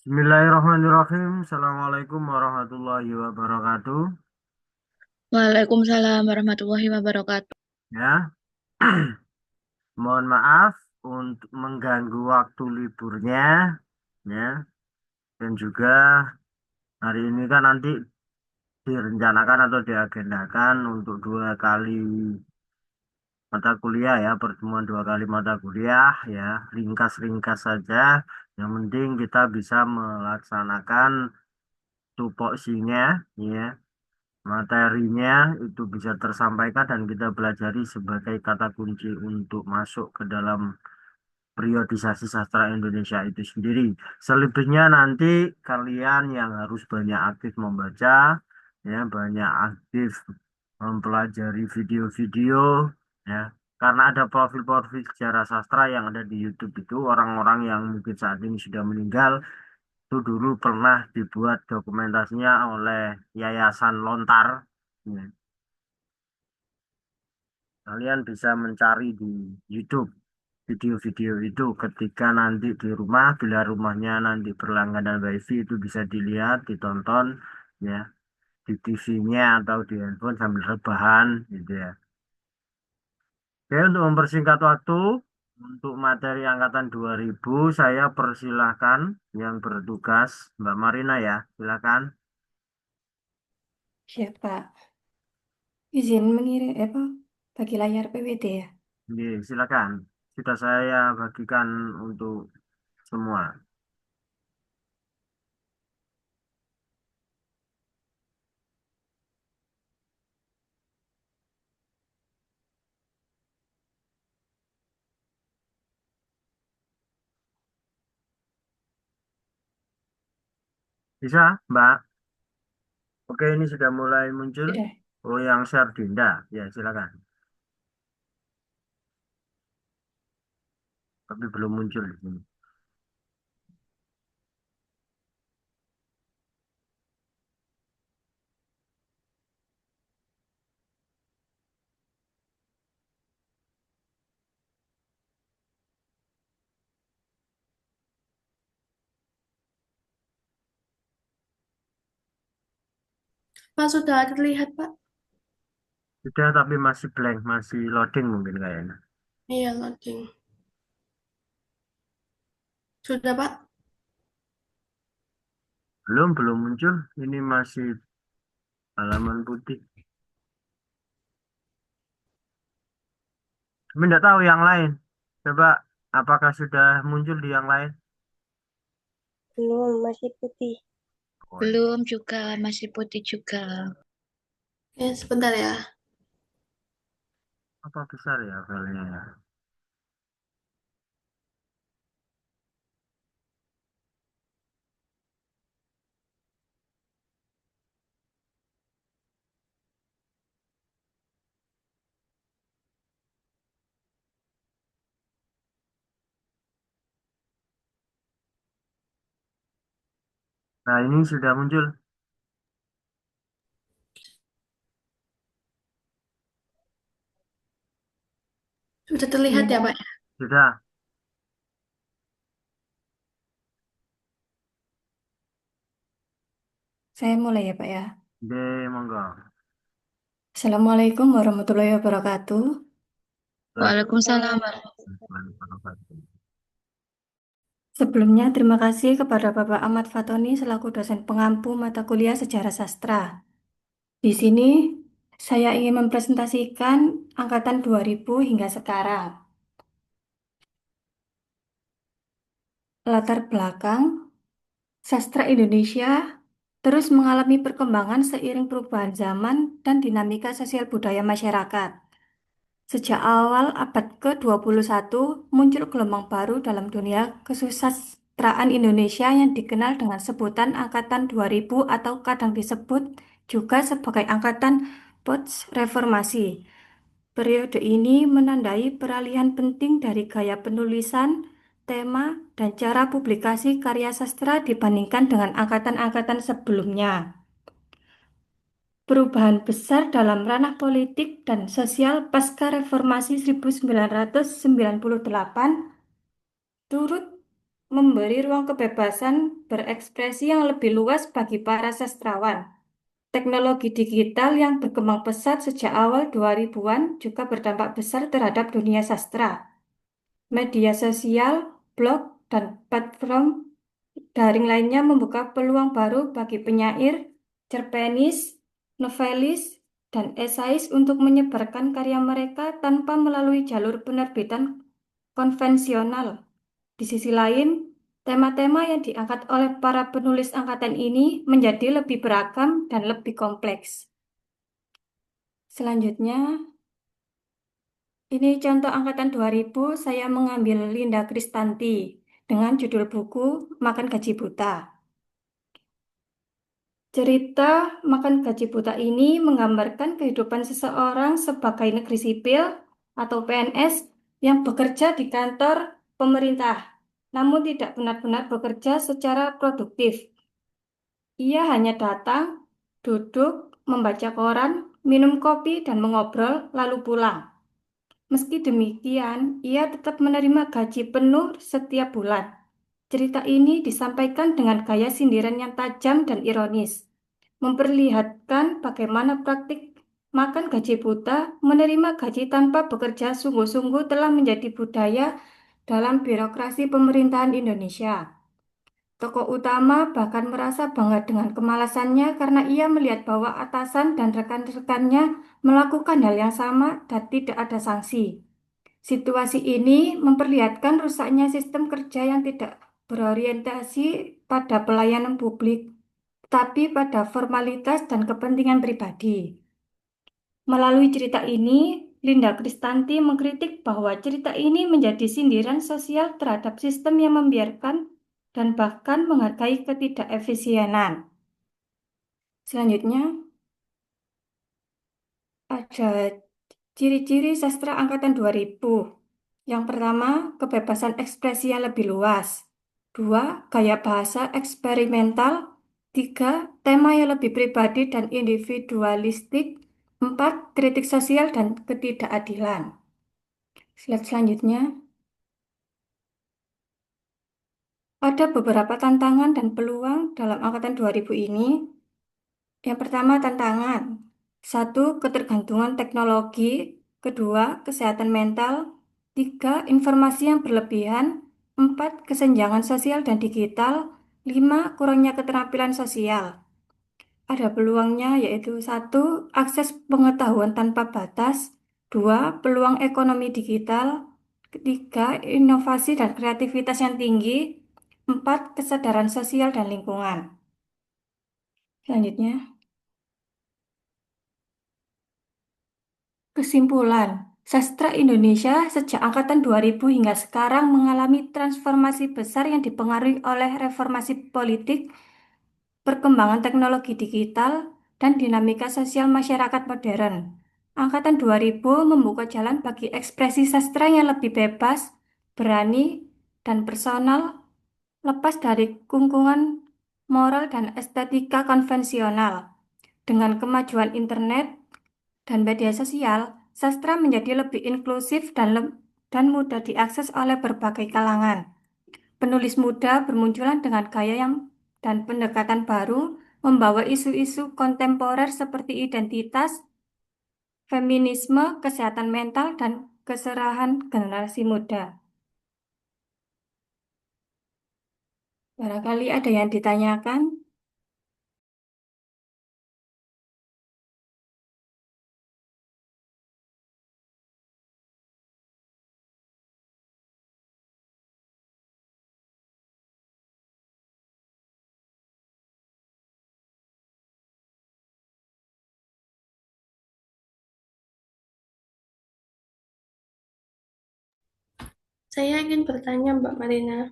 Bismillahirrahmanirrahim. Assalamualaikum warahmatullahi wabarakatuh. Waalaikumsalam warahmatullahi wabarakatuh. Ya, mohon maaf untuk mengganggu waktu liburnya, ya. Dan juga hari ini kan nanti direncanakan atau diagendakan untuk dua kali mata kuliah ya, pertemuan dua kali mata kuliah ya, ringkas-ringkas saja. Yang penting kita bisa melaksanakan tupoksinya, ya. Materinya itu bisa tersampaikan dan kita pelajari sebagai kata kunci untuk masuk ke dalam periodisasi sastra Indonesia itu sendiri. Selebihnya nanti kalian yang harus banyak aktif membaca, ya, banyak aktif mempelajari video-video, ya. Karena ada profil-profil sejarah sastra yang ada di YouTube itu orang-orang yang mungkin saat ini sudah meninggal itu dulu pernah dibuat dokumentasinya oleh Yayasan Lontar. Ya, kalian bisa mencari di YouTube video-video itu ketika nanti di rumah, bila rumahnya nanti berlangganan WiFi itu bisa dilihat, ditonton ya di TV-nya atau di handphone sambil rebahan gitu ya. Oke, untuk mempersingkat waktu, untuk materi angkatan 2000 saya persilahkan yang bertugas Mbak Marina ya, silakan. Siap, Pak. Izin mengirim bagi layar PPT ya. Oke, silakan. Sudah saya bagikan untuk semua. Bisa, Mbak? Oke, ini sudah mulai muncul. Sudah. Oh, yang share Dinda. Ya, silakan. Tapi belum muncul di sini. Pak, sudah terlihat, Pak? Sudah, tapi masih blank, masih loading mungkin kayaknya. Iya, loading. Sudah, Pak? Belum muncul. Ini masih halaman putih. Tapi tidak tahu yang lain. Coba, apakah sudah muncul di yang lain? Belum, masih putih. Oh, iya. Belum juga, masih putih juga. Sebentar ya. Apa besar ya filenya ya? Nah, ini sudah muncul. Sudah terlihat ya, Ya, Pak? Sudah. saya mulai ya, Pak ya. Oke, monggo. Assalamualaikum warahmatullahi wabarakatuh. Waalaikumsalam. Sebelumnya, terima kasih kepada Bapak Ahmad Fatoni selaku dosen pengampu mata kuliah Sejarah Sastra. Di sini, saya ingin mempresentasikan angkatan 2000 hingga sekarang. Latar belakang, sastra Indonesia terus mengalami perkembangan seiring perubahan zaman dan dinamika sosial budaya masyarakat. Sejak awal abad ke-21 muncul gelombang baru dalam dunia kesusastraan Indonesia yang dikenal dengan sebutan Angkatan 2000 atau kadang disebut juga sebagai Angkatan Post Reformasi. Periode ini menandai peralihan penting dari gaya penulisan, tema, dan cara publikasi karya sastra dibandingkan dengan angkatan-angkatan sebelumnya. Perubahan besar dalam ranah politik dan sosial pasca Reformasi 1998 turut memberi ruang kebebasan berekspresi yang lebih luas bagi para sastrawan. Teknologi digital yang berkembang pesat sejak awal 2000-an juga berdampak besar terhadap dunia sastra. Media sosial, blog, dan platform daring lainnya membuka peluang baru bagi penyair, cerpenis, novelis, dan esais untuk menyebarkan karya mereka tanpa melalui jalur penerbitan konvensional. Di sisi lain, tema-tema yang diangkat oleh para penulis angkatan ini menjadi lebih beragam dan lebih kompleks. Selanjutnya, ini contoh angkatan 2000, saya mengambil Linda Kristanti dengan judul buku Makan Gaji Buta. Cerita Makan Gaji Buta ini menggambarkan kehidupan seseorang sebagai negeri sipil atau PNS yang bekerja di kantor pemerintah, namun tidak benar-benar bekerja secara produktif. Ia hanya datang, duduk, membaca koran, minum kopi, dan mengobrol, lalu pulang. Meski demikian, ia tetap menerima gaji penuh setiap bulan. Cerita ini disampaikan dengan gaya sindiran yang tajam dan ironis, memperlihatkan bagaimana praktik makan gaji buta, menerima gaji tanpa bekerja sungguh-sungguh telah menjadi budaya dalam birokrasi pemerintahan Indonesia. Tokoh utama bahkan merasa bangga dengan kemalasannya karena ia melihat bahwa atasan dan rekan-rekannya melakukan hal yang sama dan tidak ada sanksi. Situasi ini memperlihatkan rusaknya sistem kerja yang tidak berorientasi pada pelayanan publik, tapi pada formalitas dan kepentingan pribadi. Melalui cerita ini, Linda Kristanti mengkritik bahwa cerita ini menjadi sindiran sosial terhadap sistem yang membiarkan dan bahkan menghargai ketidakefisienan. Selanjutnya, ada ciri-ciri sastra angkatan 2000. Yang pertama, kebebasan ekspresi yang lebih luas. Dua, gaya bahasa eksperimental. Tiga, tema yang lebih pribadi dan individualistik. Empat, kritik sosial dan ketidakadilan. Slide selanjutnya, ada beberapa tantangan dan peluang dalam angkatan 2000 ini. Yang pertama, tantangan. Satu, ketergantungan teknologi. Kedua, kesehatan mental. Tiga, informasi yang berlebihan. Empat, kesenjangan sosial dan digital. Lima, kurangnya keterampilan sosial. Ada peluangnya yaitu satu, akses pengetahuan tanpa batas. Dua, peluang ekonomi digital. Ketiga, inovasi dan kreativitas yang tinggi. Empat, kesadaran sosial dan lingkungan. Selanjutnya, kesimpulan, sastra Indonesia sejak angkatan 2000 hingga sekarang mengalami transformasi besar yang dipengaruhi oleh reformasi politik, perkembangan teknologi digital, dan dinamika sosial masyarakat modern. Angkatan 2000 membuka jalan bagi ekspresi sastra yang lebih bebas, berani, dan personal, lepas dari kungkungan moral dan estetika konvensional. Dengan kemajuan internet dan media sosial, sastra menjadi lebih inklusif dan mudah diakses oleh berbagai kalangan. Penulis muda bermunculan dengan gaya yang dan pendekatan baru, membawa isu-isu kontemporer seperti identitas, feminisme, kesehatan mental, dan keserahan generasi muda. Barangkali ada yang ditanyakan. Saya ingin bertanya, Mbak Marina.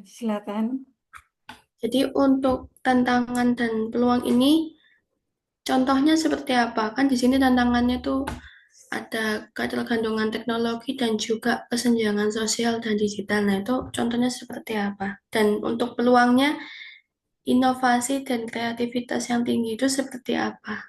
Silakan. Jadi untuk tantangan dan peluang ini, contohnya seperti apa? Kan di sini tantangannya tuh ada ketergantungan teknologi dan juga kesenjangan sosial dan digital. Nah, itu contohnya seperti apa? Dan untuk peluangnya, inovasi dan kreativitas yang tinggi itu seperti apa?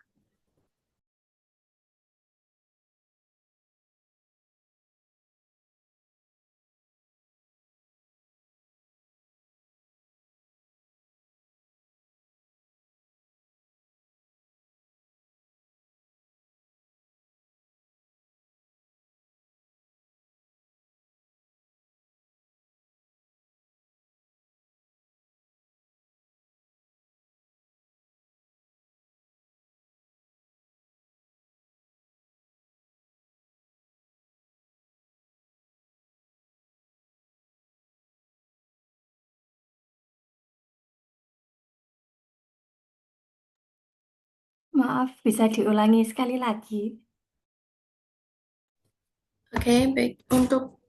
Maaf, bisa diulangi sekali lagi. Oke, baik. Untuk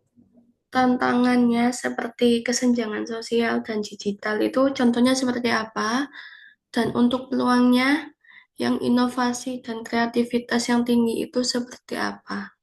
tantangannya seperti kesenjangan sosial dan digital itu contohnya seperti apa? Dan untuk peluangnya yang inovasi dan kreativitas yang tinggi itu seperti apa?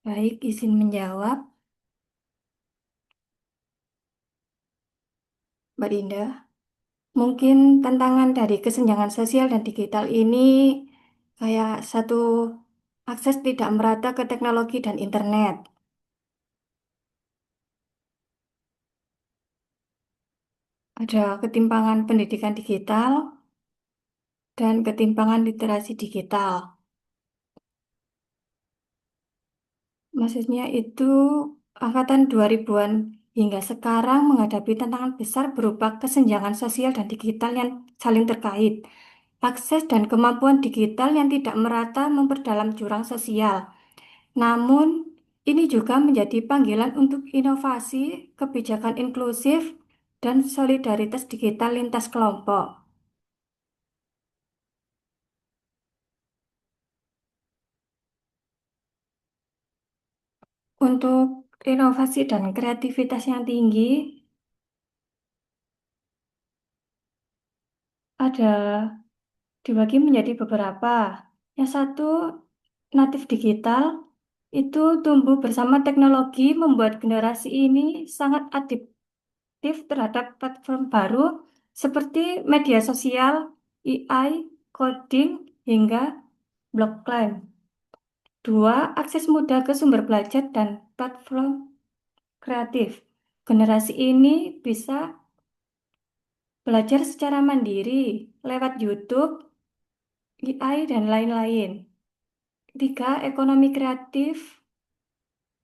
Baik, izin menjawab, Mbak Dinda. Mungkin tantangan dari kesenjangan sosial dan digital ini kayak satu, akses tidak merata ke teknologi dan internet. Ada ketimpangan pendidikan digital dan ketimpangan literasi digital. Maksudnya itu angkatan 2000-an hingga sekarang menghadapi tantangan besar berupa kesenjangan sosial dan digital yang saling terkait. Akses dan kemampuan digital yang tidak merata memperdalam jurang sosial. Namun, ini juga menjadi panggilan untuk inovasi, kebijakan inklusif, dan solidaritas digital lintas kelompok. Untuk inovasi dan kreativitas yang tinggi, ada dibagi menjadi beberapa. Yang satu, natif digital, itu tumbuh bersama teknologi membuat generasi ini sangat adiktif terhadap platform baru seperti media sosial, AI, coding, hingga blockchain. Dua, akses mudah ke sumber belajar dan platform kreatif. Generasi ini bisa belajar secara mandiri lewat YouTube, AI, dan lain-lain. Tiga, ekonomi kreatif.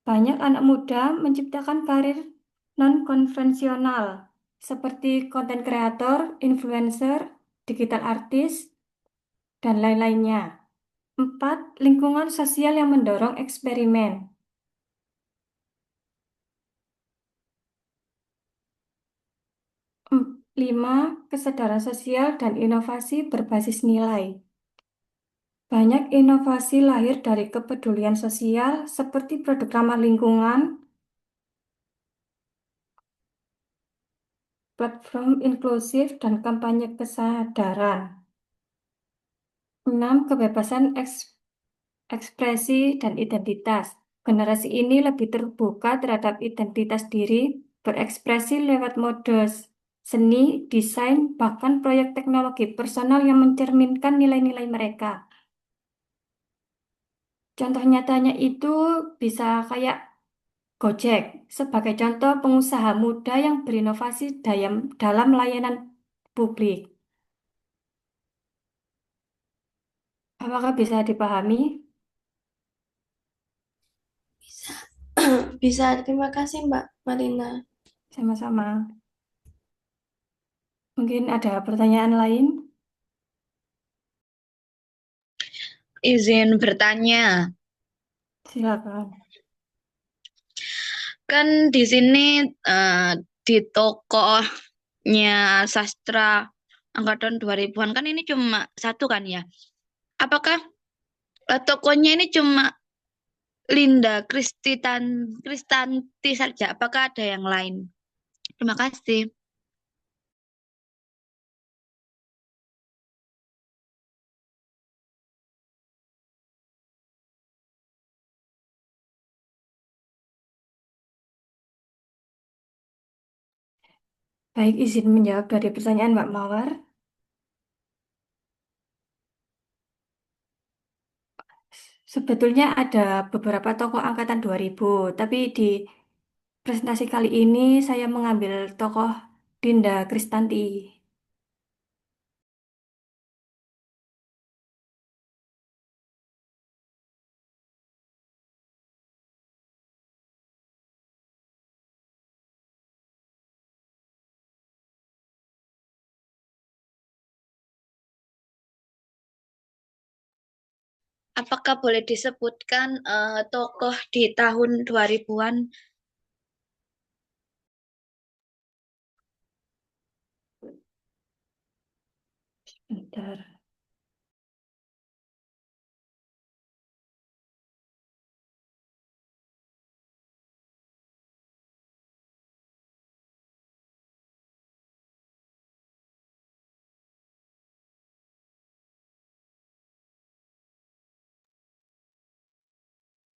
Banyak anak muda menciptakan karir non-konvensional seperti konten kreator, influencer, digital artist, dan lain-lainnya. Empat, lingkungan sosial yang mendorong eksperimen. Lima, kesadaran sosial dan inovasi berbasis nilai. Banyak inovasi lahir dari kepedulian sosial seperti produk ramah lingkungan, platform inklusif, dan kampanye kesadaran. Enam, kebebasan ekspresi dan identitas. Generasi ini lebih terbuka terhadap identitas diri, berekspresi lewat mode seni, desain, bahkan proyek teknologi personal yang mencerminkan nilai-nilai mereka. Contoh nyatanya itu bisa kayak Gojek, sebagai contoh pengusaha muda yang berinovasi dalam layanan publik. Apakah bisa dipahami? Bisa. Bisa. Terima kasih, Mbak Marina. Sama-sama. Mungkin ada pertanyaan lain? Izin bertanya, Silakan. kan di sini di tokohnya sastra angkatan 2000-an kan ini cuma satu kan ya? Apakah tokohnya ini cuma Linda Kristanti saja? Apakah ada yang lain? Terima kasih. Baik, izin menjawab dari pertanyaan Mbak Mawar. Sebetulnya ada beberapa tokoh angkatan 2000, tapi di presentasi kali ini saya mengambil tokoh Dinda Kristanti. Apakah boleh disebutkan tokoh di tahun 2000-an? Bentar.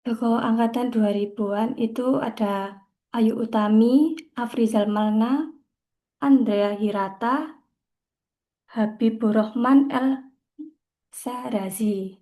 Tokoh angkatan 2000-an itu ada Ayu Utami, Afrizal Malna, Andrea Hirata, Habibur Rahman El Shahrazi.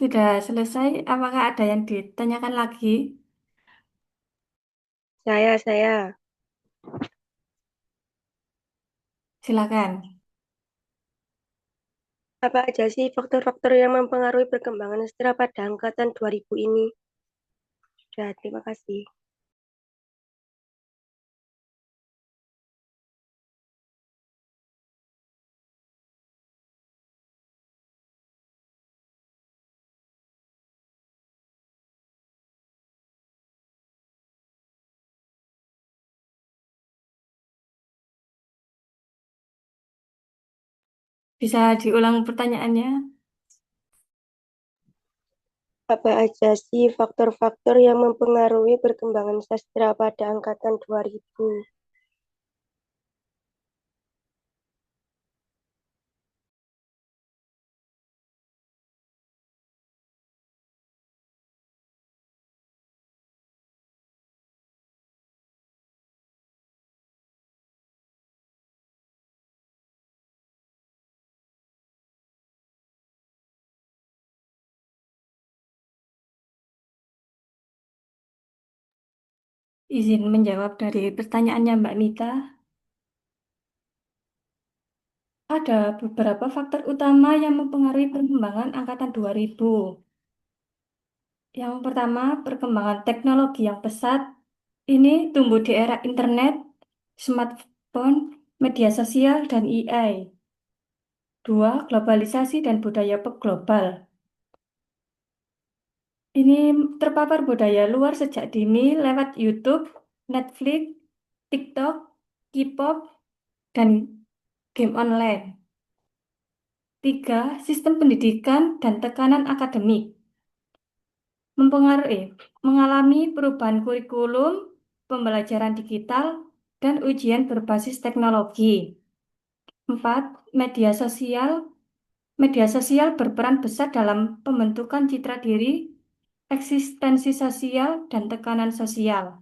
Sudah selesai, apakah ada yang ditanyakan lagi? Saya. Silakan. Apa aja sih faktor-faktor yang mempengaruhi perkembangan sastra pada angkatan 2000 ini? Sudah, terima kasih. Bisa diulang pertanyaannya? Apa aja sih faktor-faktor yang mempengaruhi perkembangan sastra pada angkatan 2000? Izin menjawab dari pertanyaannya Mbak Mita. Ada beberapa faktor utama yang mempengaruhi perkembangan angkatan 2000. Yang pertama, perkembangan teknologi yang pesat. Ini tumbuh di era internet, smartphone, media sosial, dan AI. Dua, globalisasi dan budaya global. Ini terpapar budaya luar sejak dini lewat YouTube, Netflix, TikTok, K-pop, dan game online. Tiga, sistem pendidikan dan tekanan akademik. Mengalami perubahan kurikulum, pembelajaran digital, dan ujian berbasis teknologi. Empat, media sosial. Media sosial berperan besar dalam pembentukan citra diri, eksistensi sosial, dan tekanan sosial.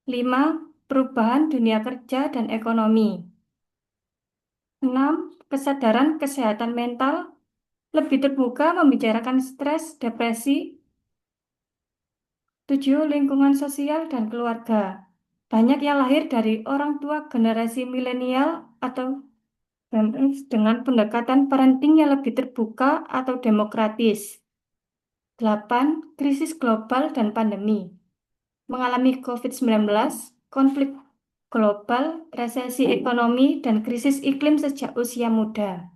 5. Perubahan dunia kerja dan ekonomi. 6. Kesadaran kesehatan mental, lebih terbuka membicarakan stres, depresi. 7. Lingkungan sosial dan keluarga. Banyak yang lahir dari orang tua generasi milenial atau dengan pendekatan parenting yang lebih terbuka atau demokratis. 8. Krisis global dan pandemi. Mengalami COVID-19, konflik global, resesi ekonomi, dan krisis iklim sejak usia muda.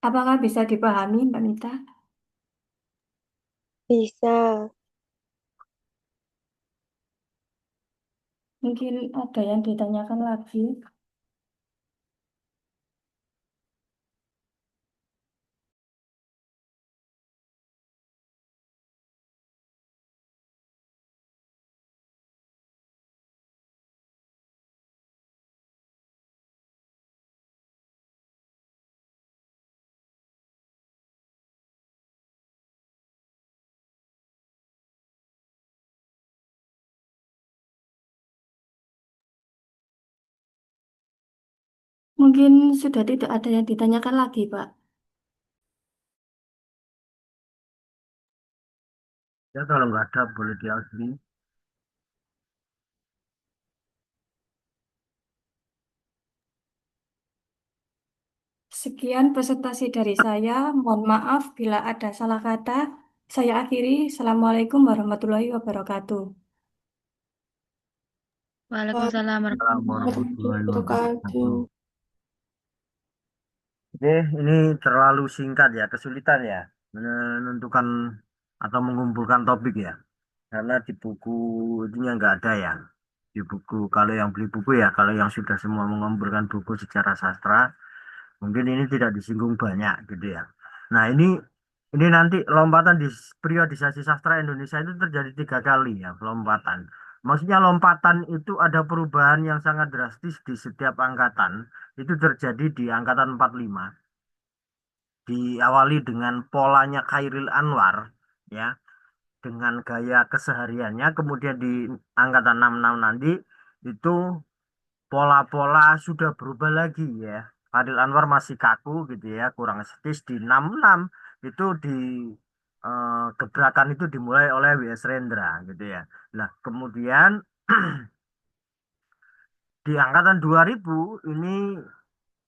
Apakah bisa dipahami, Mbak Mita? Bisa. Mungkin ada yang ditanyakan lagi. Mungkin sudah tidak ada yang ditanyakan lagi, Pak. Ya kalau nggak ada boleh diakhiri. Sekian presentasi dari saya. Mohon maaf bila ada salah kata. Saya akhiri. Assalamualaikum warahmatullahi wabarakatuh. Waalaikumsalam Warahmatullahi Warahmatullahi wabarakatuh. wabarakatuh. Oke, ini terlalu singkat ya, kesulitan ya menentukan atau mengumpulkan topik ya. Karena di buku itunya nggak ada ya. Di buku, kalau yang beli buku ya, kalau yang sudah semua mengumpulkan buku secara sastra, mungkin ini tidak disinggung banyak gitu ya. Nah ini nanti lompatan di periodisasi sastra Indonesia itu terjadi 3 kali ya, lompatan. Maksudnya lompatan itu ada perubahan yang sangat drastis di setiap angkatan. Itu terjadi di angkatan 45. Diawali dengan polanya Khairil Anwar, ya, dengan gaya kesehariannya. Kemudian di angkatan 66 nanti itu pola-pola sudah berubah lagi ya. Fadil Anwar masih kaku gitu ya, kurang estetis. Di 66 itu gebrakan itu dimulai oleh W.S. Rendra gitu ya. Nah, kemudian di angkatan 2000 ini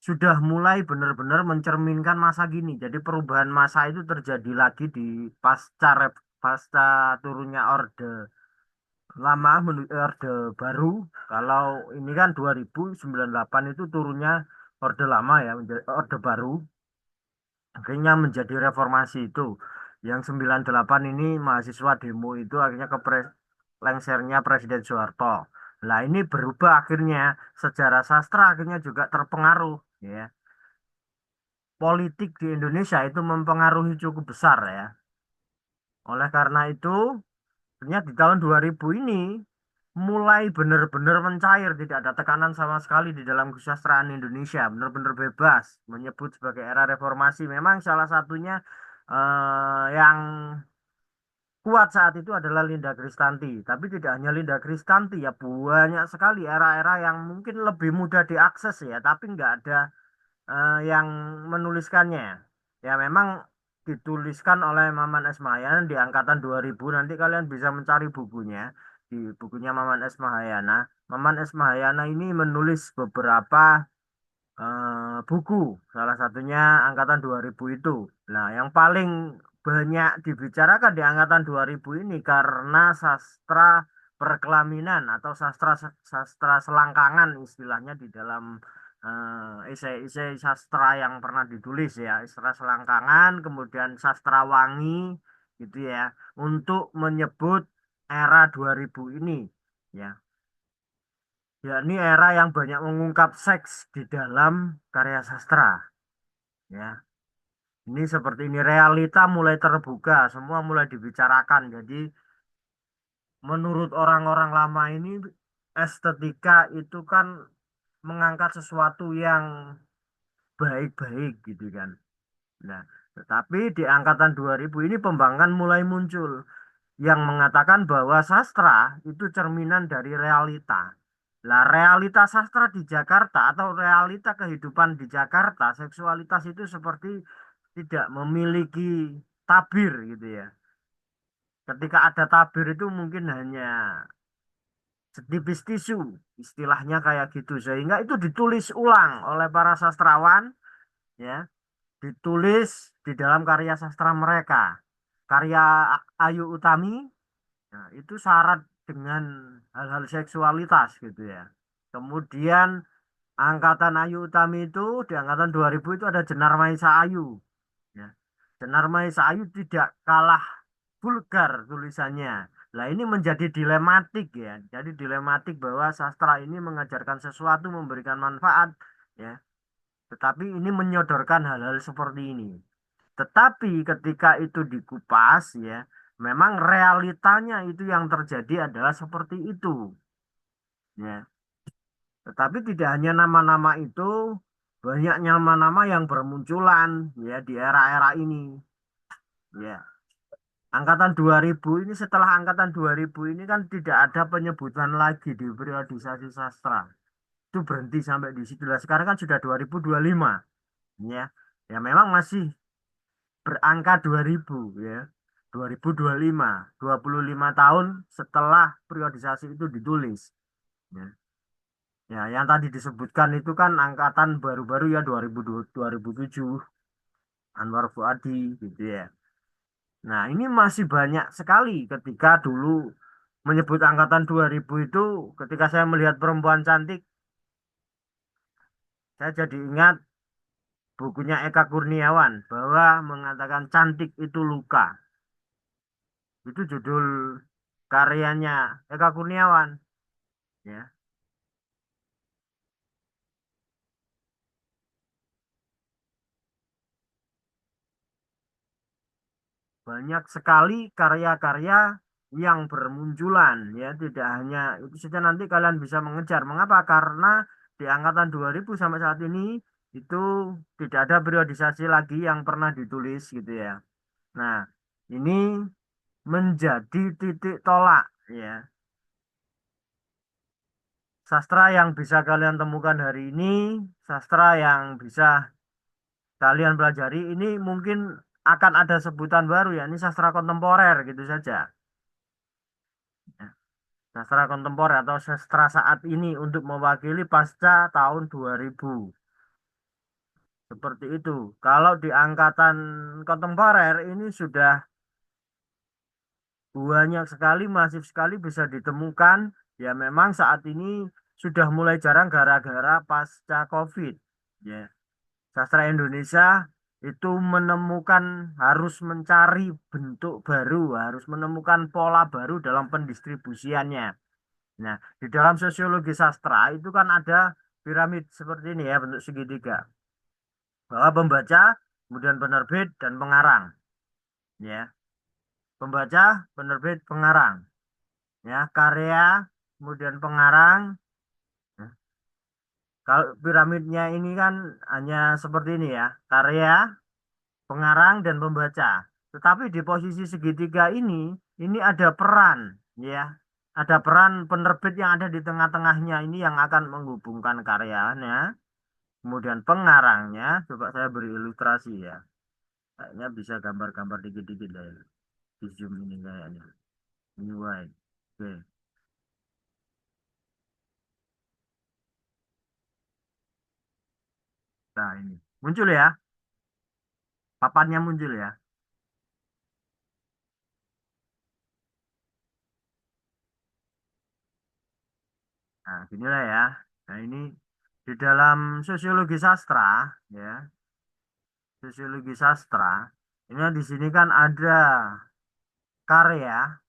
sudah mulai benar-benar mencerminkan masa gini. Jadi perubahan masa itu terjadi lagi di pasca turunnya Orde Lama menuju Orde Baru. Kalau ini kan 2098 itu turunnya Orde Lama ya, menjadi Orde Baru. Akhirnya menjadi reformasi itu. Yang 98 ini mahasiswa demo itu akhirnya lengsernya Presiden Soeharto. Nah ini berubah akhirnya sejarah sastra akhirnya juga terpengaruh ya. Politik di Indonesia itu mempengaruhi cukup besar ya. Oleh karena itu, ternyata di tahun 2000 ini mulai benar-benar mencair, tidak ada tekanan sama sekali di dalam kesusastraan Indonesia, benar-benar bebas menyebut sebagai era reformasi. Memang salah satunya yang kuat saat itu adalah Linda Kristanti, tapi tidak hanya Linda Kristanti ya, banyak sekali era-era yang mungkin lebih mudah diakses ya, tapi nggak ada yang menuliskannya. Ya memang dituliskan oleh Maman S. Mahayana di angkatan 2000. Nanti kalian bisa mencari bukunya. Di bukunya Maman S. Mahayana. Maman S. Mahayana ini menulis beberapa buku. Salah satunya angkatan 2000 itu. Nah, yang paling banyak dibicarakan di angkatan 2000 ini karena sastra perkelaminan atau sastra sastra selangkangan istilahnya di dalam esai-esai sastra yang pernah ditulis ya, sastra selangkangan, kemudian sastra wangi gitu ya, untuk menyebut era 2000 ini ya. Yakni era yang banyak mengungkap seks di dalam karya sastra ya. Ini seperti ini realita mulai terbuka, semua mulai dibicarakan. Jadi menurut orang-orang lama ini estetika itu kan mengangkat sesuatu yang baik-baik gitu kan. Nah, tetapi di angkatan 2000 ini pembangkang mulai muncul yang mengatakan bahwa sastra itu cerminan dari realita. Lah, realita sastra di Jakarta atau realita kehidupan di Jakarta, seksualitas itu seperti tidak memiliki tabir gitu ya. Ketika ada tabir itu mungkin hanya setipis tisu, istilahnya kayak gitu. Sehingga itu ditulis ulang oleh para sastrawan, ya, ditulis di dalam karya sastra mereka. Karya Ayu Utami, nah, itu syarat dengan hal-hal seksualitas gitu ya. Kemudian Angkatan Ayu Utami itu di angkatan 2000 itu ada Jenar Maesa Ayu. Ya. Jenar Maesa Ayu tidak kalah vulgar tulisannya. Nah, ini menjadi dilematik ya. Jadi dilematik bahwa sastra ini mengajarkan sesuatu, memberikan manfaat ya. Tetapi ini menyodorkan hal-hal seperti ini. Tetapi ketika itu dikupas ya, memang realitanya itu yang terjadi adalah seperti itu. Ya. Tetapi tidak hanya nama-nama itu, banyak nama-nama yang bermunculan ya di era-era ini. Ya. Angkatan 2000 ini setelah angkatan 2000 ini kan tidak ada penyebutan lagi di periodisasi sastra. Itu berhenti sampai di situ. Lah, sekarang kan sudah 2025 ya. Ya memang masih berangka 2000 ya. 2025, 25 tahun setelah periodisasi itu ditulis. Ya. Ya, yang tadi disebutkan itu kan angkatan baru-baru ya 2007 Anwar Fuadi gitu ya. Nah, ini masih banyak sekali ketika dulu menyebut angkatan 2000 itu ketika saya melihat perempuan cantik, saya jadi ingat bukunya Eka Kurniawan bahwa mengatakan cantik itu luka. Itu judul karyanya Eka Kurniawan ya. Banyak sekali karya-karya yang bermunculan ya, tidak hanya itu saja nanti kalian bisa mengejar. Mengapa? Karena di angkatan 2000 sampai saat ini itu tidak ada periodisasi lagi yang pernah ditulis gitu ya. Nah, ini menjadi titik tolak ya. Sastra yang bisa kalian temukan hari ini, sastra yang bisa kalian pelajari ini mungkin akan ada sebutan baru ya. Ini sastra kontemporer gitu saja. Ya. Sastra kontemporer atau sastra saat ini untuk mewakili pasca tahun 2000. Seperti itu. Kalau di angkatan kontemporer ini sudah banyak sekali, masif sekali bisa ditemukan. Ya memang saat ini sudah mulai jarang gara-gara pasca COVID. Ya. Sastra Indonesia itu menemukan harus mencari bentuk baru, harus menemukan pola baru dalam pendistribusiannya. Nah, di dalam sosiologi sastra itu kan ada piramid seperti ini ya, bentuk segitiga. Bahwa pembaca, kemudian penerbit, dan pengarang. Ya, pembaca, penerbit, pengarang. Ya, karya, kemudian pengarang. Ya. Kalau piramidnya ini kan hanya seperti ini ya, karya, pengarang, dan pembaca. Tetapi di posisi segitiga ini ada peran, ya. Ada peran penerbit yang ada di tengah-tengahnya ini yang akan menghubungkan karyanya. Kemudian pengarangnya, coba saya beri ilustrasi ya. Kayaknya bisa gambar-gambar dikit-dikit lah ya. Di zoom ini kayaknya. Ini wide. Oke. Nah ini. Muncul ya. Papannya muncul ya. Nah, inilah ya. Nah, ini di dalam sosiologi sastra, ya. Sosiologi sastra. Ini di sini kan ada karya,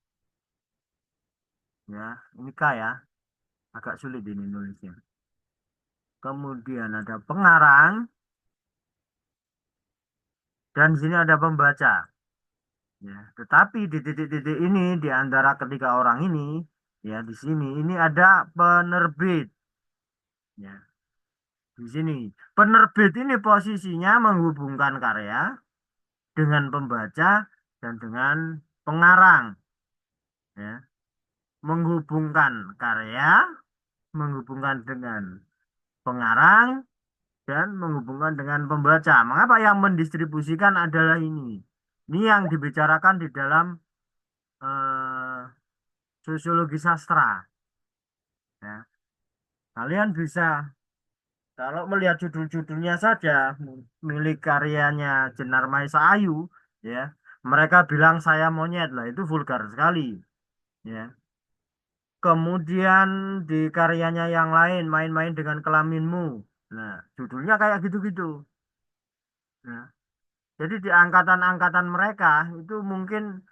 ya. Ini K ya. Agak sulit ini nulisnya. Kemudian ada pengarang, dan di sini ada pembaca. Ya, tetapi di titik-titik ini di antara ketiga orang ini, ya di sini ini ada penerbit. Ya, di sini penerbit ini posisinya menghubungkan karya dengan pembaca dan dengan pengarang. Ya, menghubungkan karya, menghubungkan dengan pengarang dan menghubungkan dengan pembaca. Mengapa yang mendistribusikan adalah ini? Ini yang dibicarakan di dalam eh, sosiologi sastra. Ya. Kalian bisa, kalau melihat judul-judulnya saja, milik karyanya Jenar Maesa Ayu, ya, mereka bilang saya monyet lah, itu vulgar sekali. Ya. Kemudian di karyanya yang lain, main-main dengan kelaminmu. Nah, judulnya kayak gitu-gitu. Nah, jadi di angkatan-angkatan mereka itu mungkin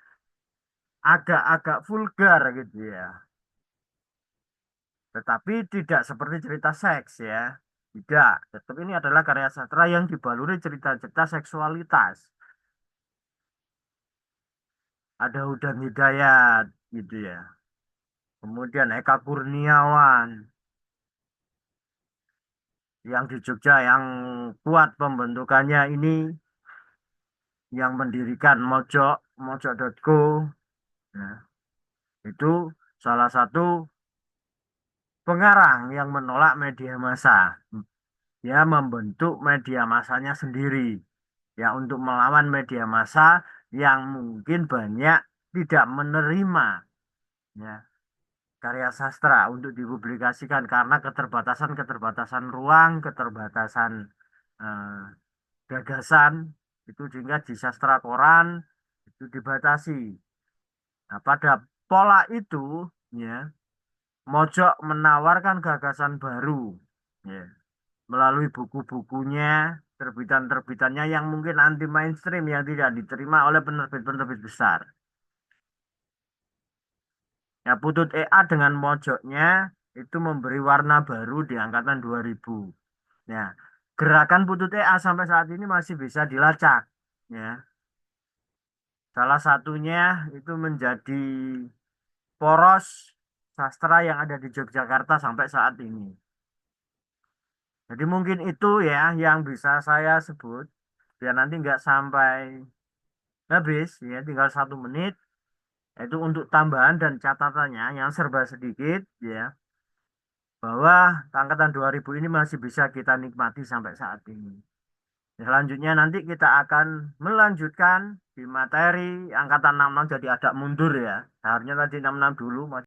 agak-agak vulgar gitu ya. Tetapi tidak seperti cerita seks ya. Tidak. Tetap ini adalah karya sastra yang dibaluri cerita-cerita seksualitas. Ada Hudan Hidayat gitu ya. Kemudian Eka Kurniawan yang di Jogja yang kuat pembentukannya ini yang mendirikan mojok.co. Nah, itu salah satu pengarang yang menolak media massa. Dia membentuk media massanya sendiri. Ya, untuk melawan media massa yang mungkin banyak tidak menerima ya, karya sastra untuk dipublikasikan karena keterbatasan-keterbatasan ruang, keterbatasan eh, gagasan itu sehingga di sastra koran itu dibatasi. Nah, pada pola itu ya, Mojok menawarkan gagasan baru ya, melalui buku-bukunya, terbitan-terbitannya yang mungkin anti mainstream yang tidak diterima oleh penerbit-penerbit besar. Ya, Putut EA dengan Mojoknya itu memberi warna baru di angkatan 2000. Ya, gerakan Putut EA sampai saat ini masih bisa dilacak. Ya, salah satunya itu menjadi poros sastra yang ada di Yogyakarta sampai saat ini. Jadi mungkin itu ya yang bisa saya sebut. Biar nanti nggak sampai habis ya, tinggal 1 menit. Itu untuk tambahan dan catatannya yang serba sedikit ya. Bahwa angkatan 2000 ini masih bisa kita nikmati sampai saat ini. Selanjutnya nanti kita akan melanjutkan di materi angkatan 66 jadi agak mundur ya. Seharusnya tadi 66 dulu.